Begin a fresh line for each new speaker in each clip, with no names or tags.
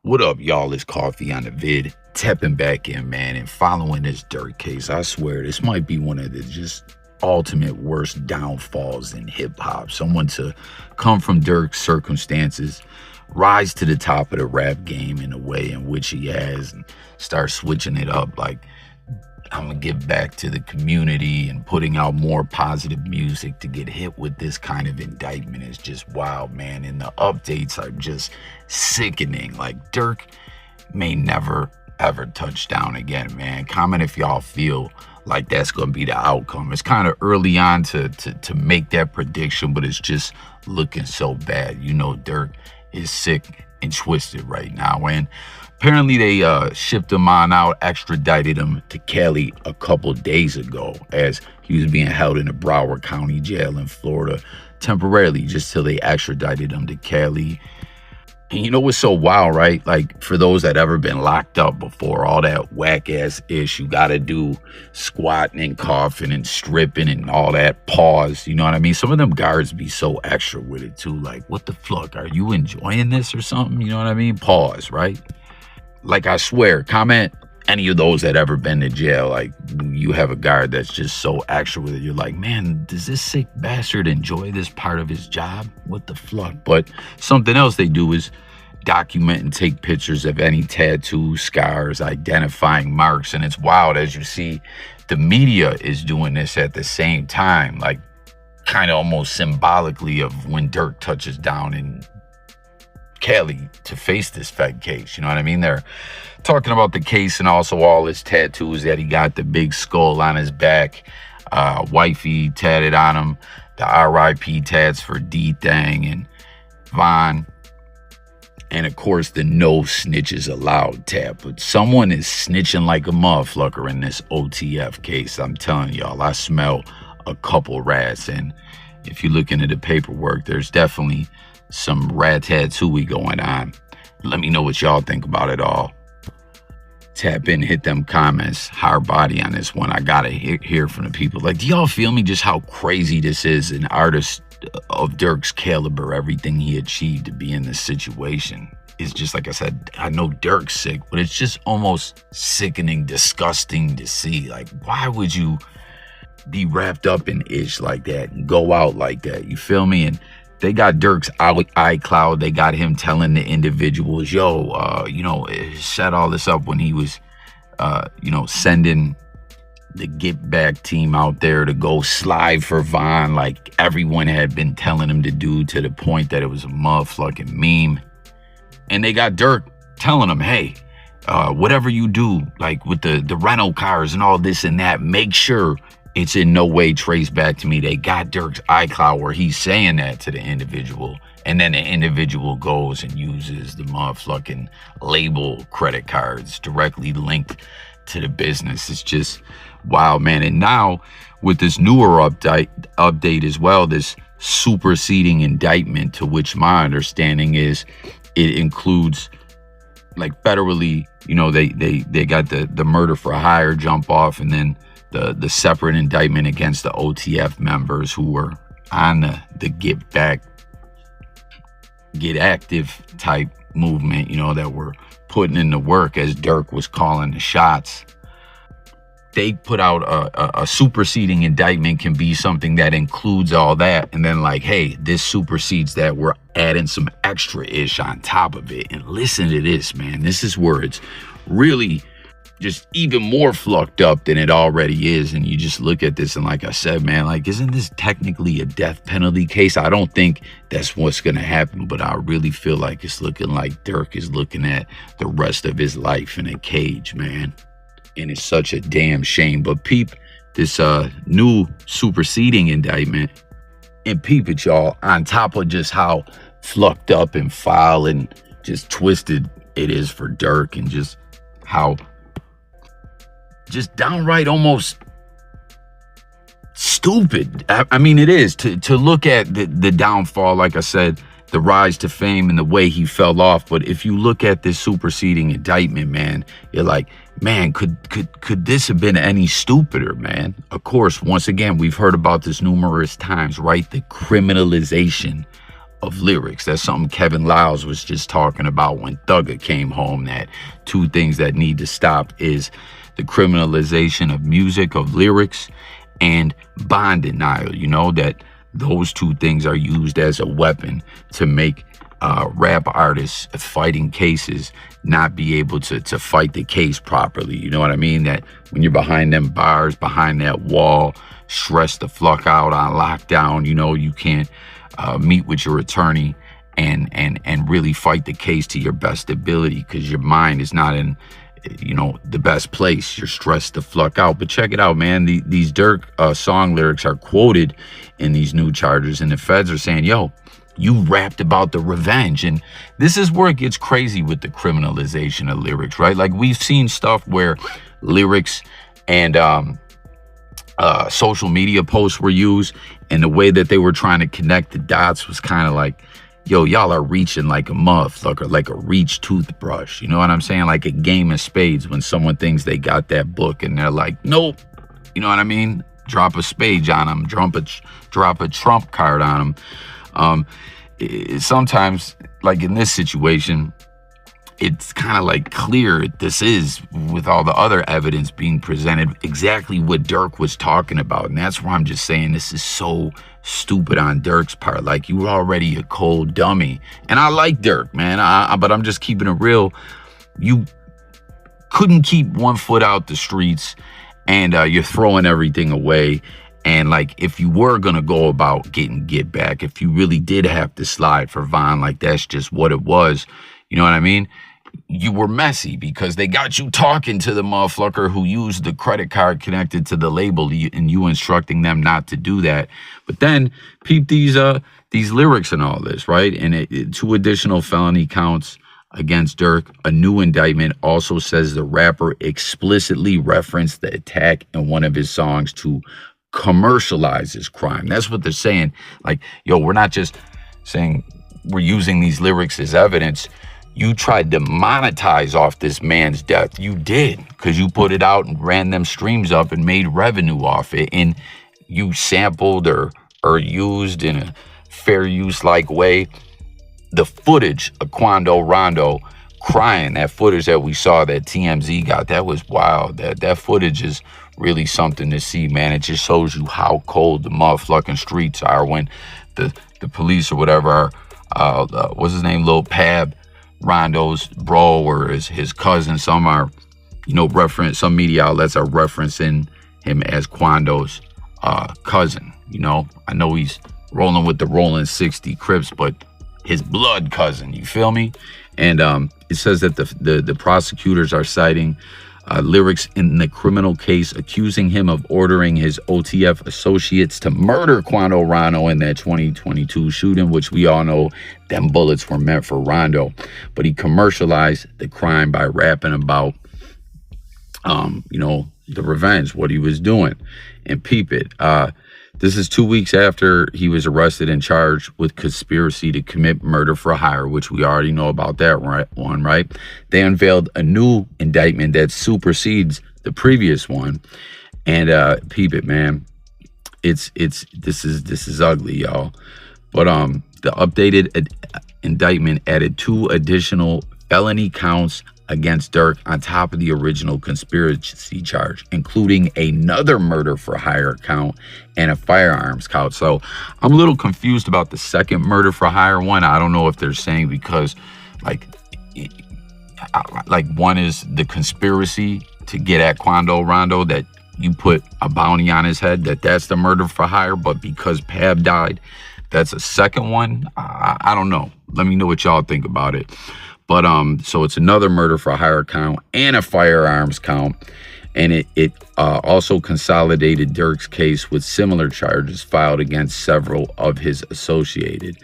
What up, y'all? It's Coffee on the vid. Tapping back in, man, and following this Durk case. I swear, this might be one of the just ultimate worst downfalls in hip-hop. Someone to come from Durk's circumstances, rise to the top of the rap game in a way in which he has, and start switching it up like, I'm gonna give back to the community and putting out more positive music. To get hit with this kind of indictment is just wild, man. And the updates are just sickening. Like, Durk may never ever touch down again, man. Comment if y'all feel like that's gonna be the outcome. It's kind of early on to make that prediction, but it's just looking so bad. You know, Durk is sick and twisted right now, and apparently they shipped him on out, extradited him to Cali a couple days ago as he was being held in a Broward County jail in Florida temporarily, just till they extradited him to Cali. And you know what's so wild, right? Like, for those that ever been locked up before, all that whack-ass ish you gotta do, squatting and coughing and stripping and all that, pause, you know what I mean? Some of them guards be so extra with it too, like, what the fuck, are you enjoying this or something? You know what I mean? Pause, right? Like, I swear, comment any of those that ever been to jail, like, you have a guard that's just so extra with it. You're like, man, does this sick bastard enjoy this part of his job? What the fuck? But something else they do is document and take pictures of any tattoos, scars, identifying marks. And it's wild, as you see, the media is doing this at the same time, like, kind of almost symbolically of when Durk touches down in Cali to face this Fed case. You know what I mean? They're talking about the case and also all his tattoos that he got, the big skull on his back, wifey tatted on him, the RIP tats for D-Thang and Von, and of course the no snitches allowed tab. But someone is snitching like a motherfucker in this OTF case. I'm telling y'all, I smell a couple rats, and if you look into the paperwork, there's definitely some rat-tattooey going on. Let me know what y'all think about it all. Tap in, hit them comments, hard body on this one. I gotta hear from the people. Like, do y'all feel me just how crazy this is? An artist of Durk's caliber, everything he achieved to be in this situation is just, like I said, I know Durk's sick, but it's just almost sickening, disgusting to see. Like, why would you be wrapped up in ish like that and go out like that? You feel me? And they got Durk's iCloud. They got him telling the individuals, yo, you know, set all this up when he was, you know, sending the Get Back team out there to go slide for Von, like everyone had been telling him to do, to the point that it was a motherfucking meme. And they got Durk telling him, hey, whatever you do, like with the rental cars and all this and that, make sure it's in no way traced back to me. They got Durk's iCloud where he's saying that to the individual, and then the individual goes and uses the motherfucking label credit cards directly linked to the business. It's just wild, man. And now with this newer update as well, this superseding indictment, to which my understanding is it includes, like, federally, you know, they got the murder for hire jump off, and then the separate indictment against the OTF members who were on the Get Back, Get Active type movement, you know, that were putting in the work as Durk was calling the shots. They put out a superseding indictment can be something that includes all that, and then, like, hey, this supersedes that, we're adding some extra ish on top of it. And listen to this, man. This is where it's really just even more flucked up than it already is. And you just look at this and, like I said, man, like, isn't this technically a death penalty case? I don't think that's what's gonna happen, but I really feel like it's looking like Durk is looking at the rest of his life in a cage, man. And it's such a damn shame. But peep this new superseding indictment, and peep it, y'all, on top of just how flucked up and foul and just twisted it is for Durk, and just how just downright almost stupid. I mean, it is to look at the downfall, like I said, the rise to fame and the way he fell off. But if you look at this superseding indictment, man, you're like, man, could this have been any stupider, man? Of course, once again, we've heard about this numerous times, right? The criminalization of lyrics. That's something Kevin Liles was just talking about when Thugger came home, that two things that need to stop is the criminalization of music, of lyrics, and bond denial. You know, that those two things are used as a weapon to make rap artists fighting cases not be able to fight the case properly. You know what I mean? That when you're behind them bars, behind that wall, stressed the fuck out on lockdown, you know, you can't meet with your attorney and really fight the case to your best ability because your mind is not in, you know, the best place. You're stressed the fuck out. But check it out, man. These Durk song lyrics are quoted in these new charges, and the feds are saying, yo, you rapped about the revenge. And this is where it gets crazy with the criminalization of lyrics, right? Like, we've seen stuff where lyrics and social media posts were used, and the way that they were trying to connect the dots was kind of like, yo, y'all are reaching like a motherfucker, like a reach toothbrush. You know what I'm saying? Like a game of spades when someone thinks they got that book and they're like, nope. You know what I mean? Drop a spade on them, drop a trump card on them. Sometimes, like in this situation, it's kind of like clear this is, with all the other evidence being presented, exactly what Durk was talking about. And that's why I'm just saying this is so stupid on Durk's part. Like, you were already a cold dummy. And I like Durk, man, but I'm just keeping it real. You couldn't keep one foot out the streets, and you're throwing everything away. And like, if you were gonna go about getting get back, if you really did have to slide for Von, like that's just what it was. You know what I mean? You were messy because they got you talking to the motherfucker who used the credit card connected to the label, and you instructing them not to do that. But then peep these lyrics and all this, right? And 2 additional felony counts against Durk. A new indictment also says the rapper explicitly referenced the attack in one of his songs to commercialize his crime. That's what they're saying. Like, yo, we're not just saying we're using these lyrics as evidence. You tried to monetize off this man's death. You did, because you put it out and ran them streams up and made revenue off it. And you sampled or used in a fair use like way the footage of Quando Rondo crying. That footage that we saw that TMZ got, that was wild. That footage is really something to see, man. It just shows you how cold the motherfucking streets are when the police or whatever are, what's his name, Lil Pab, Rondo's bro, or his cousin. Some are, you know, some media outlets are referencing him as Quando's cousin. You know, I know he's rolling with the Rolling 60 Crips, but his blood cousin, you feel me? And it says that the prosecutors are citing lyrics in the criminal case accusing him of ordering his OTF associates to murder Quando Rondo in that 2022 shooting, which we all know them bullets were meant for Rondo. But he commercialized the crime by rapping about, you know, the revenge, what he was doing. And peep it. This is 2 weeks after he was arrested and charged with conspiracy to commit murder for hire, which we already know about that one, right? They unveiled a new indictment that supersedes the previous one. And peep it, man. This is ugly, y'all. But the updated indictment added 2 additional felony counts against Durk on top of the original conspiracy charge, including another murder for hire count and a firearms count. So I'm a little confused about the second murder for hire one. I don't know if they're saying because like one is the conspiracy to get at Quando Rondo, that you put a bounty on his head, that's the murder for hire, but because Pab died, that's a second one. I don't know. Let me know what y'all think about it. But so it's another murder for hire count and a firearms count. And it also consolidated Durk's case with similar charges filed against several of his associated.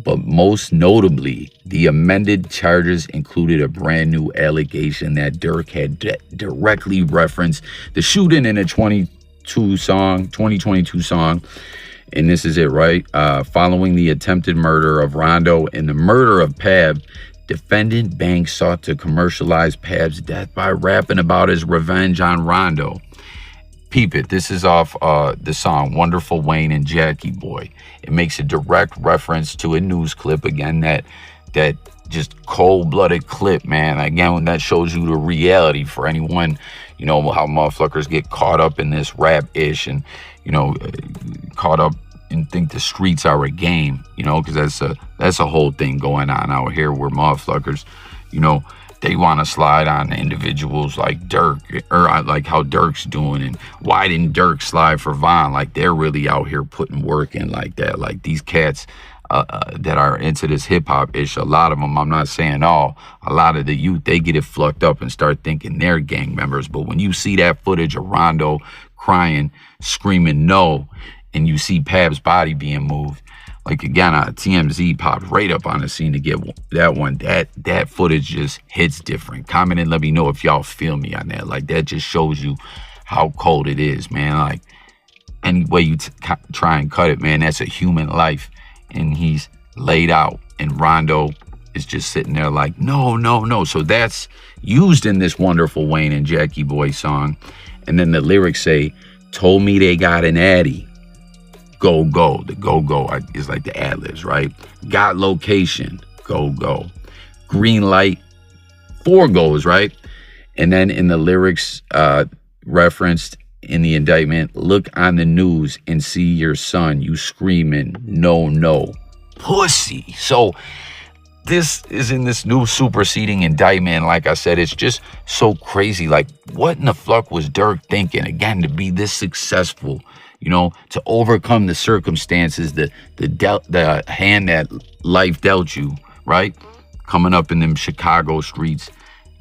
But most notably, the amended charges included a brand new allegation that Durk had directly referenced the shooting in a 2022 song. And this is it, right? Following the attempted murder of Rondo and the murder of Pab, defendant Banks sought to commercialize Pab's death by rapping about his revenge on Rondo. Peep it. This is off the song Wonderful Wayne and Jackie Boy. It makes a direct reference to a news clip, again, that just cold-blooded clip, man. Again, that shows you the reality for anyone, you know, how motherfuckers get caught up in this rap-ish and, you know, caught up and think the streets are a game, you know, because that's a whole thing going on out here where motherfuckers, you know, they want to slide on individuals like Durk, or like how Durk's doing, and why didn't Durk slide for Von? Like, they're really out here putting work in like that. Like, these cats that are into this hip-hop ish, a lot of them, I'm not saying all, a lot of the youth, they get it fucked up and start thinking they're gang members. But when you see that footage of Rondo crying, screaming no, and you see Pab's body being moved, like, again, TMZ popped right up on the scene to get that one. That footage just hits different. Comment and let me know if y'all feel me on that. Like, that just shows you how cold it is, man. Like, any way you try and cut it, man, that's a human life. And he's laid out, and Rondo is just sitting there like, no, no, no. So that's used in this Wonderful Wayne and Jackie Boy song. And then the lyrics say, told me they got an Addy. Go, go. The go, go is like the ad-libs, right? Got location. Go, go. Green light. 4 goes, right? And then in the lyrics referenced in the indictment, look on the news and see your son. You screaming, no, no. Pussy. So this is in this new superseding indictment. Like I said, it's just so crazy. Like, what in the fuck was Durk thinking? Again, to be this successful, you know, to overcome the circumstances, the hand that life dealt you, right? Coming up in them Chicago streets,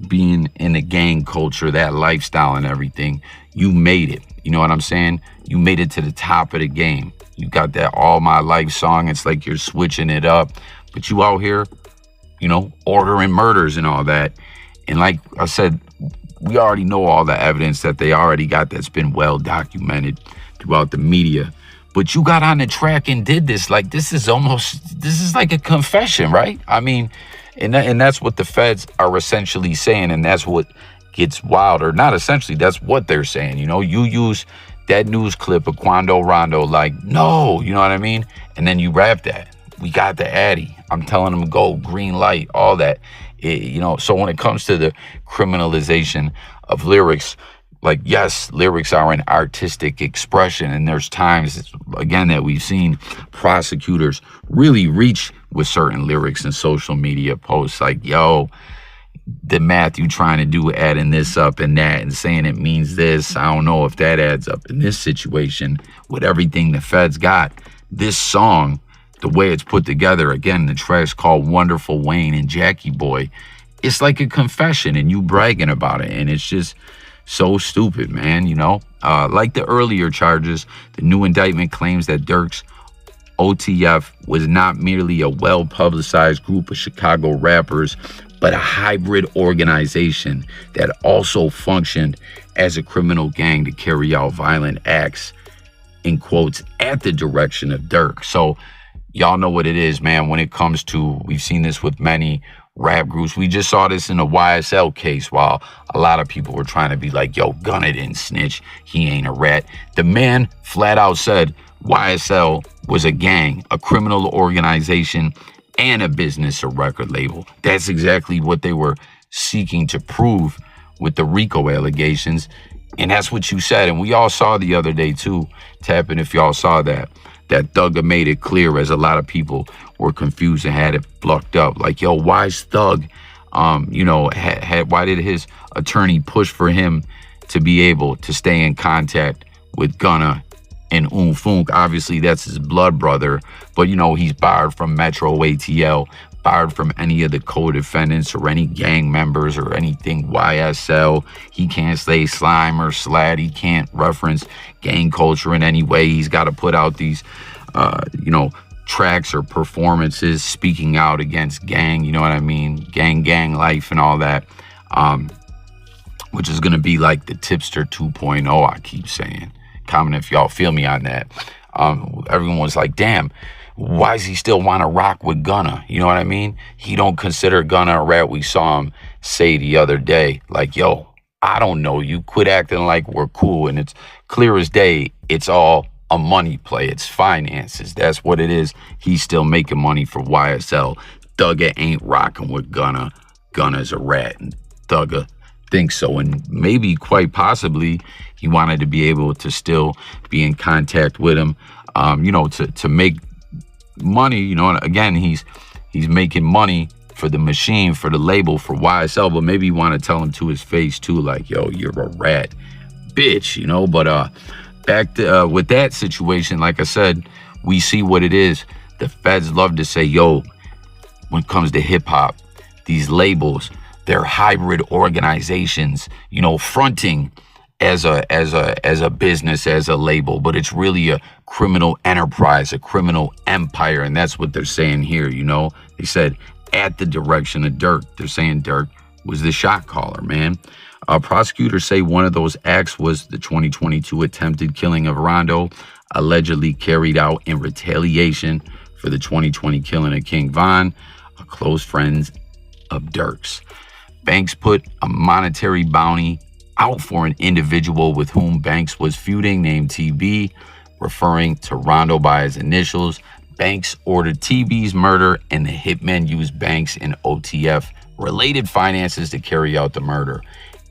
being in the gang culture, that lifestyle and everything. You made it. You know what I'm saying? You made it to the top of the game. You got that All My Life song. It's like you're switching it up. But you out here, you know, ordering murders and all that. And like I said, we already know all the evidence that they already got that's been well documented throughout the media. But you got on the track and did this. Like, this is like a confession, right? I mean, and that's what the feds are essentially saying, and that's what gets wild, or not essentially, that's what they're saying. You know, you use that news clip of Quando Rondo, like, no, you know what I mean? And then you rap that. We got the Addy. I'm telling them go, green light, all that. You know, so when it comes to the criminalization of lyrics, like, yes, lyrics are an artistic expression, and there's times, again, that we've seen prosecutors really reach with certain lyrics in social media posts, like, yo, the math you trying to do, adding this up and that and saying it means this, I don't know if that adds up in this situation with everything the feds got. This song, the way it's put together, again, the track's called Wonderful Wayne and Jackie Boy, it's like a confession, and you bragging about it, and it's just so stupid, man, you know? Like the earlier charges, the new indictment claims that Durk's OTF was not merely a well-publicized group of Chicago rappers, but a hybrid organization that also functioned as a criminal gang to carry out violent acts, in quotes, at the direction of Durk. So y'all know what it is, man, when it comes to, we've seen this with many rap groups. We just saw this in the YSL case, while a lot of people were trying to be like, yo, Gunna didn't snitch, he ain't a rat. The man flat out said YSL was a gang, a criminal organization, and a business or record label. That's exactly what they were seeking to prove with the RICO allegations. And that's what you said. And we all saw the other day too, Tapping, if y'all saw that Thugger made it clear, as a lot of people were confused and had it plucked up. Like, yo, why's Thug, you know, why did his attorney push for him to be able to stay in contact with Gunna and Funk? Obviously, that's his blood brother, but, you know, he's barred from Metro ATL, barred from any of the co-defendants or any gang members or anything YSL. He can't say slime or slat. He can't reference gang culture in any way. He's got to put out these, you know, tracks or performances speaking out against gang, you know what I mean? Gang life and all that, which is going to be like the Tipster 2.0, I keep saying. Comment if y'all feel me on that. Everyone was like, damn, why does he still want to rock with Gunna? You know what I mean? He don't consider Gunna a rat. We saw him say the other day, like, yo, I don't know you. Quit acting like we're cool. And it's clear as day, it's all a money play. It's finances. That's what it is. He's still making money for YSL. Thugger ain't rocking with Gunna. Gunna's a rat. And Thugger thinks so. And maybe quite possibly he wanted to be able to still be in contact with him, to make money. And again, he's making money for the machine, for the label, for YSL, but maybe you want to tell him to his face too, like, yo, you're a rat, bitch, But back to, with that situation, like I said, we see what it is. The feds love to say, yo, when it comes to hip hop, these labels, they're hybrid organizations, fronting as a business, as a label, but it's really a criminal enterprise, a criminal empire, and that's what they're saying here. They said at the direction of Durk. They're saying Durk was the shot caller, man. Prosecutors say one of those acts was the 2022 attempted killing of Rondo, allegedly carried out in retaliation for the 2020 killing of King Von, a close friend of Durk's. Banks put a monetary bounty out for an individual with whom Banks was feuding named TB, referring to Rondo by his initials. Banks ordered TB's murder, and the hitmen used Banks and OTF related finances to carry out the murder.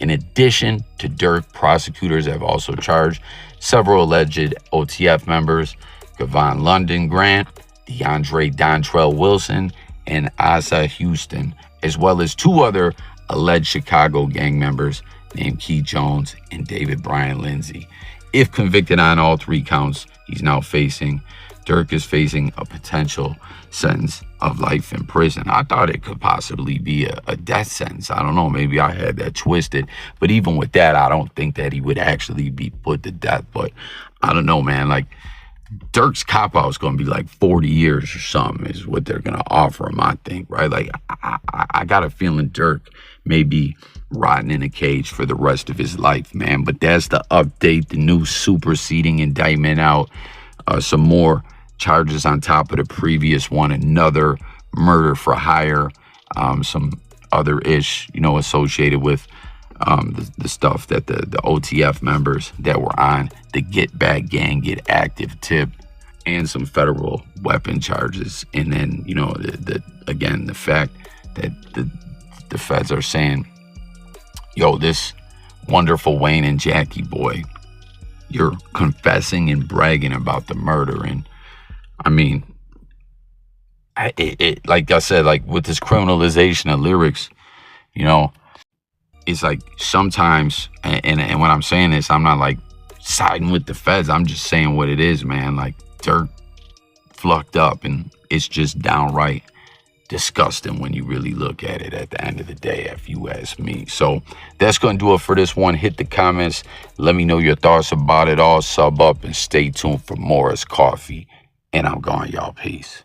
In addition to Durk, prosecutors have also charged several alleged OTF members, Gavon London Grant, DeAndre Dontrell Wilson, and Asa Houston, as well as two other alleged Chicago gang members named Keith Jones and David Brian Lindsay. If convicted on all three counts, Durk is facing a potential sentence of life in prison. I thought it could possibly be a death sentence. I don't know, maybe I had that twisted. But even with that, I don't think that he would actually be put to death. But I don't know, man. Like, Durk's cop-out is going to be like 40 years or something is what they're going to offer him, I think, right? Like, I got a feeling Durk may be rotting in a cage for the rest of his life, man. But that's the update, the new superseding indictment out. Some more charges on top of the previous one, another murder for hire, some other ish, associated with the stuff that the OTF members that were on the Get Back Gang Get Active tip, and some federal weapon charges. And then, the fact that the feds are saying, yo, this wonderful Wayne and Jackie boy, you're confessing and bragging about the murder. And I mean, like I said, like with this criminalization of lyrics, it's like sometimes, and when I'm saying this, I'm not like siding with the feds. I'm just saying what it is, man. Like, Durk flucked up, and it's just downright disgusting when you really look at it at the end of the day, if you ask me. So that's going to do it for this one. Hit the comments. Let me know your thoughts about it all. Sub up and stay tuned for more. It's Coffee. And I'm gone, y'all. Peace.